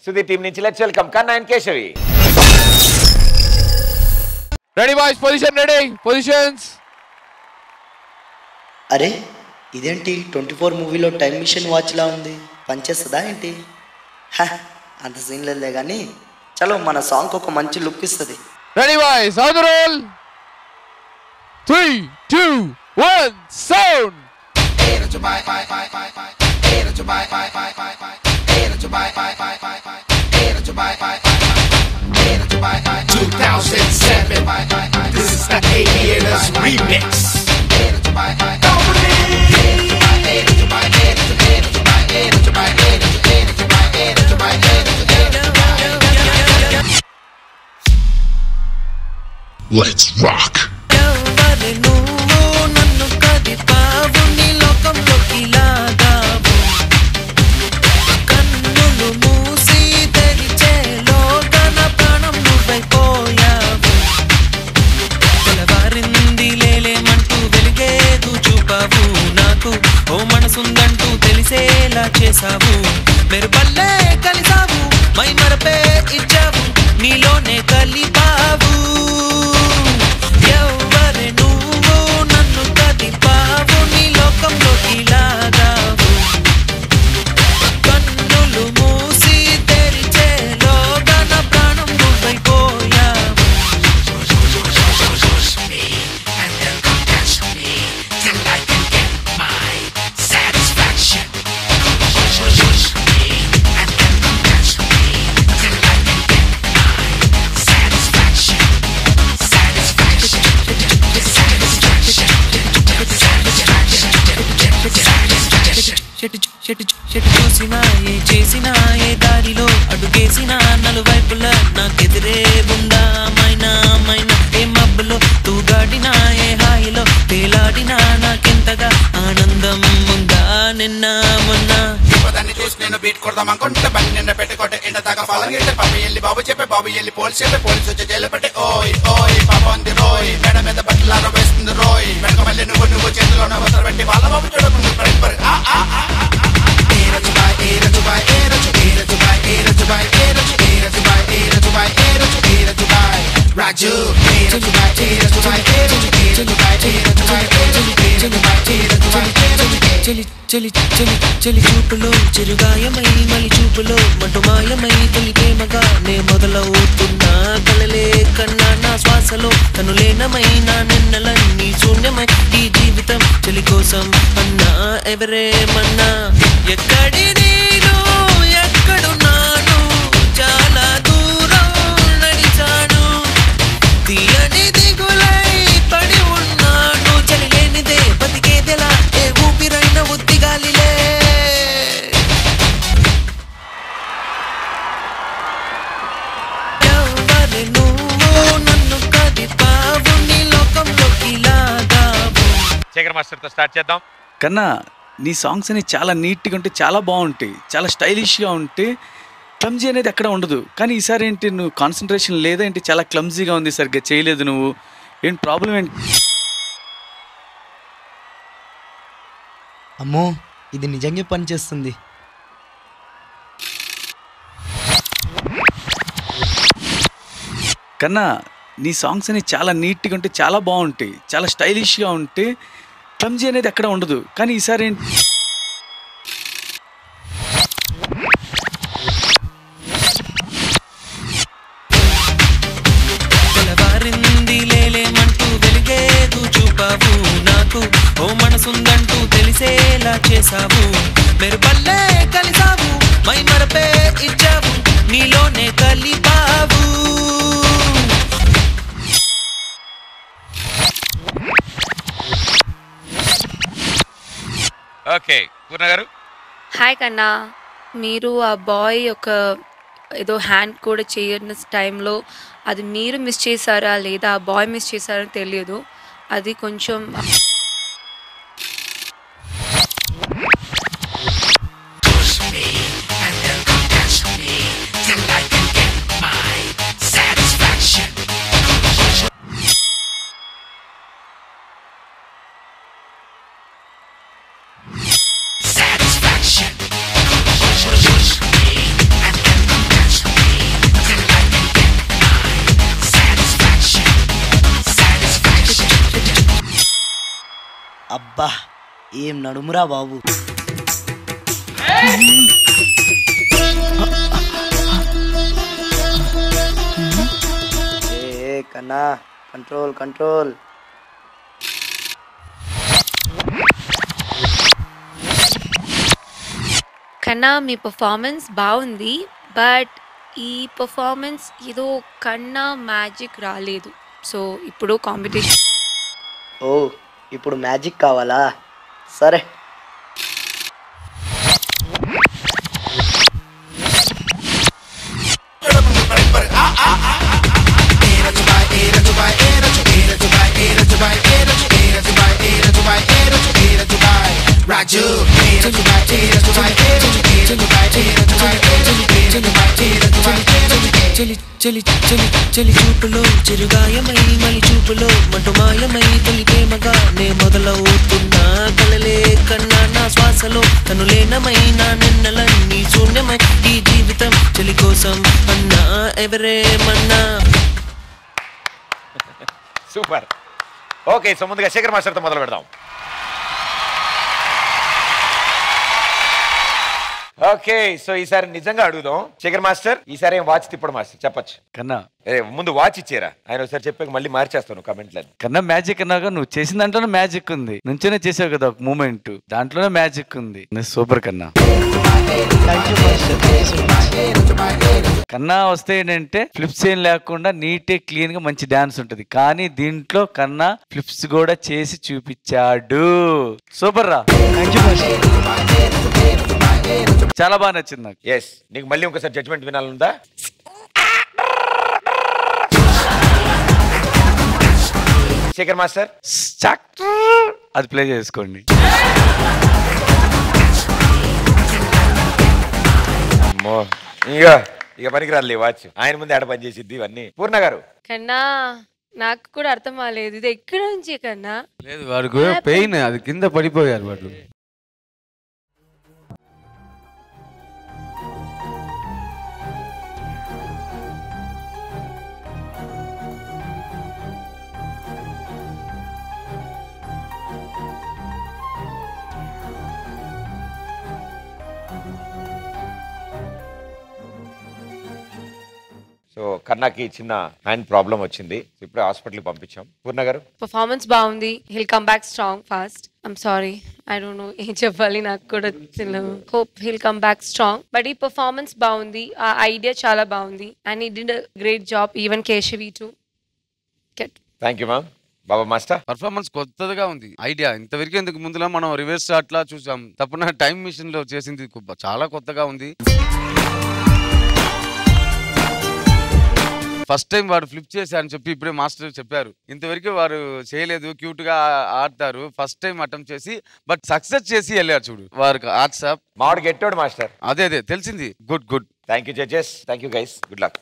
Sudheer team నుంచి let's welcome కన్నా and Keshavi. Ready boys, position ready, positions. అరే ఇదేంటి 24 మూవీలో టైం మిషన్ వాచ్ లా ఉంది, పనిచేస్తుందా ఏంటి? అంత సీన్ లేదులే కానీ చలో మన సాంగ్ ఒక మంచి లుక్ ఇస్తుంది. Ready boys, on the roll. 3 2 1 sound. 2007. This is the Aviators remix. Let's rock. చేసావు మెరుపల్లే కలిసావు, మై మరపే ఇచ్చావు, నీలోనే కలిపావు. ఎవరే నువ్వు నన్ను కదిపావు, నీ లోకంలోకి లాగావు. కన్నులు మూసి తెరిచేలోగా నా ప్రాణం నువ్వైపోయావు. చెట్టు చూసినా ఏ చేసినా ఏ దారిలో అడుగేసినా నలువైపులా నాకెదిరే ఉందా మైనా మైనా. ఏ మబ్బులో తూగాడినా ఏ హాయిలో తేలాడినా నాకెంతగా ఆనందం ఉందా నిన్న మొన్న. దాన్ని చూసి నేను బీట్ కొడదాం అనుకుంటే బండి నిన్న పెట్టుకోటే ఎండ దాకా ఫలం గిట్టే బాబు వెళ్ళి బాబు చెప్పే బాబు వెళ్ళి పోలీసు చెప్పే పోలీసు వచ్చి జైలు పెట్టి ఓయ్ ఓయ్ పాప ఉంది రోయ్ మేడ మీద బట్టలార వేస్తుంది రోయ్ వెనక మళ్ళీ నువ్వు చేతిలో వసలు పెట్టి వాళ్ళ బాబు చూడకుండా రాజు చలి చలి చూపులో చిరుగాయమై మలి చూపులో మటుమాయమై తొలి ప్రేమగా నే మొదలవుతున్నా. కలలే కన్నా నా శ్వాసలో తనులేనమై నా నిన్నలన్నీ శూన్యమై ఈ జీవితం చలి కోసం అన్నా ఎవరేమన్నా. ఎక్కడి నేను ఎక్కడున్నాను, చాలా దూరం నడిచాను, తీయని దిగులై పడి ఉన్నాను. చలి లేనిదే బతికేదెలా, ఏ ఊపిరైన ఉత్తిగాలిలే. ఎవరే నువ్వు నన్ను కదిపావు, నీ లోకంలోకి లాగావు. శేఖర్ మాస్టర్ తో స్టార్ట్ చేద్దాం. కన్నా నీ సాంగ్స్ అనేవి చాలా నీట్గా ఉంటాయి, చాలా బాగుంటాయి, చాలా స్టైలిష్గా ఉంటాయి. క్లమ్జీ అనేది ఎక్కడ ఉండదు. కానీ ఈసారి ఏంటి నువ్వు కాన్సన్ట్రేషన్ లేదా ఏంటి, చాలా క్లమ్జీగా ఉంది, సరిగ్గా చేయలేదు నువ్వు, ఏంటి ప్రాబ్లం ఏంటి? అమ్మో ఇది నిజంగా పనిచేస్తుంది. కన్నా నీ సాంగ్స్ అనేవి చాలా నీట్గా ఉంటాయి, చాలా బాగుంటాయి, చాలా స్టైలిష్గా ఉంటాయి. క్లమ్జీ అనేది ఎక్కడ ఉండదు. కానీ ఈసారి ఏంటి తెల్లవారింది లేలేమంటూ వెలిగేదు చూపావు నాకు, ఓ మనసుందంటూ తెలిసేలా చేసావు. మెరుపల్లే కలిసావు, మై మరపే ఇచ్చావు, నీలోనే కలిపావు. ఓకే పూర్ణ గారు. హాయ్ కన్నా, మీరు ఆ బాయ్ ఒక ఏదో హ్యాండ్ కూడా చేయని టైంలో అది మీరు మిస్ చేశారా లేదా ఆ బాయ్ మిస్ చేశారో తెలియదు. అది కొంచెం అబ్బా ఏం నడుమురా బాబు. ఏ కన్నా కంట్రోల్ కంట్రోల్. కన్నా మీ పర్ఫార్మెన్స్ బాగుంది, బట్ ఈ పర్ఫార్మెన్స్ ఏదో కన్నా మ్యాజిక్ రాలేదు. సో ఇప్పుడు కాంపిటీషన్. ఓ ఇప్పుడు మ్యాజిక్ కావాలా? సరే. చలి చలి చలి చలి చూపులో చిరుగాయమై మలి చూపులో మటుమాయమై తొలి ప్రేమగా నే మొదలవుతున్నా. కలలే కన్నా నా శ్వాసలో తను లేనమైనా నిన్నలన్నీ శూన్యమై ఈ జీవితం చలి కోసం అన్నా ఎవరేమన్నా. సూపర్. ఓకే, సో ముందుగా శేఖర్ మాస్టర్తో మొదలు పెడదాం. ఓకే, సో ఈసారి నిజంగా అడుగుదాం. శేఖర్ మాస్టర్, ఈసారి ఏం వాచ్ తిప్పడు మాస్టర్ చెప్పచ్చు కన్నా. ముందు వాచ్ ఇచ్చారా? ఆయన ఒకసారి చెప్పాక మళ్ళీ మార్చేస్తాను కామెంట్లని. కన్నా మ్యాజిక్ అన్నాగా నువ్వు చేసిన దాంట్లోనే మ్యాజిక్ ఉంది. నుంచోనే చేసావు కదా ఒక మూమెంట్, దాంట్లోనే మ్యాజిక్ ఉంది. సూపర్ కన్నా. కన్నా వస్తే ఏంటంటే ఫ్లిప్స్ ఏం లేకుండా నీటే క్లీన్ గా మంచి డాన్స్ ఉంటది. కానీ దీంట్లో కన్నా ఫ్లిప్స్ కూడా చేసి చూపించాడు. సూపర్ రా. చాలా బాగా నచ్చింది నాకు. ఎస్, నీకు మళ్ళీ ఇంకోసారి జడ్జ్మెంట్ వినాలనుందా? శేఖర్ మాస్టర్ అది ప్లే చేసుకోండి. ఇక పనికిరాదులే వాచ్, ఆయన ముందు ఆడ పని చేసిద్ది ఇవన్నీ. పూర్ణ గారు. కన్నా నాకు కూడా అర్థం అవ్వలేదు, ఇది ఎక్కడ నుంచి కన్నా? లేదు, వాడికి పెయిన్, అది కింద పడిపోయారు వాడు. సో కన్నాకి చిన్న హ్యాండ్ ప్రాబ్లం వచ్చింది, ఇప్పుడే హాస్పిటల్కి పంపించాం. పూర్ణ గారు. పర్ఫార్మెన్స్ బాగుంది, hill come back strong fast. I'm sorry, I don't know ఏం చెప్పాలి, నాకు కూడా తెలియదు. Hope hill come back strong. But ఈ పర్ఫార్మెన్స్ బాగుంది, ఆ ఐడియా చాలా బాగుంది, అండ్ ఈ did great job. Even Keshavi to get. Thank you ma'am. Baba master. Performance కొత్తగా ఉంది, ఐడియా ఇంతవరకు ఎందుకు ముందులో మనం రివర్స్ అట్లా చూసాం, తప్పున టైం మిషన్ లో చేసింది చాలా కొత్తగా ఉంది. ఫస్ట్ టైం వాడు ఫ్లిప్ చేశారని చెప్పి ఇప్పుడే మాస్టర్ చెప్పారు. ఇంతవరకు వారు చేయలేదు, క్యూట్ గా ఆడతారు. ఫస్ట్ టైం అటెంప్ట్ చేసి బట్ సక్సెస్ చేసి వెళ్ళారు చూడు, వారికి వాట్సాప్ మావాడు గెట్టాడు మాస్టర్. అదే తెలిసింది. Good good. Thank you judges, thank you guys, good luck.